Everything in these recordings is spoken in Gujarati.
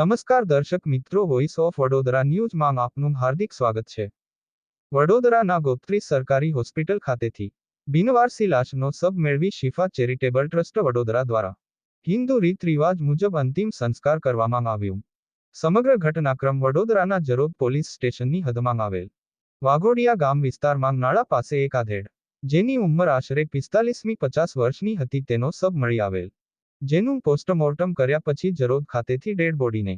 નમસ્કાર દર્શક મિત્રો, વોઇસ ઓફ વડોદરા ન્યૂઝમાં આપનું હાર્દિક સ્વાગત છે. વડોદરાના ગોત્રી સરકારી હોસ્પિટલ ખાતેથી બિનવારસી લાશનો શબ મેળવી શિફા ચેરિટેબલ ટ્રસ્ટ વડોદરા દ્વારા હિન્દુ રીત રિવાજ મુજબ અંતિમ સંસ્કાર કરવામાં આવ્યું. સમગ્ર ઘટનાક્રમ વડોદરાના જરોદ પોલીસ સ્ટેશનની હદમાં આવેલ વાઘોડિયા ગામ વિસ્તારમાં નાળા પાસે એક આધેડ, જેની ઉંમર આશરે 45-50 વર્ષની હતી, તેનો શબ મળી આવેલ, જેનું પોસ્ટમોર્ટમ કર્યા પછી જરોદ ખાતેથી ડેડ બોડીને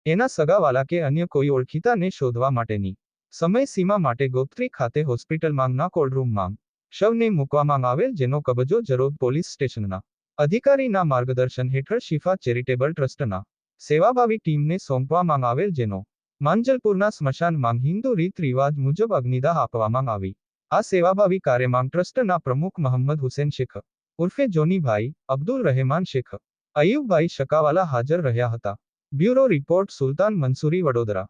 એના સગાવાલા કે અન્ય કોઈ ઓળખીતાને શોધવા માટેની સમયસીમા માટે ગોત્રી ખાતે હોસ્પિટલમાંના કોલ્ડરૂમમાં શવને મૂકવામાં આવેલ, જેનો કબજો જરોદ પોલીસ સ્ટેશનના અધિકારીના માર્ગદર્શન હેઠળ શિફા ચેરિટેબલ ટ્રસ્ટના સેવાભાવી ટીમને સોંપવામાં આવેલ, જેનો માંજલપુરના સ્મશાનમાં હિન્દુ રીત રિવાજ મુજબ અગ્નિદાહ આપવામાં આવી. આ સેવાભાવી કાર્યમાં ટ્રસ્ટના પ્રમુખ મોહમ્મદ હુસેન શેખ ઉર્ફે જોનીભાઈ, અબ્દુલ રહેમાન શેખ, અયુબભાઈ શકાવાલા હાજર રહ્યા હતા. બ્યુરો રિપોર્ટ, સુલતાન મંસૂરી, વડોદરા.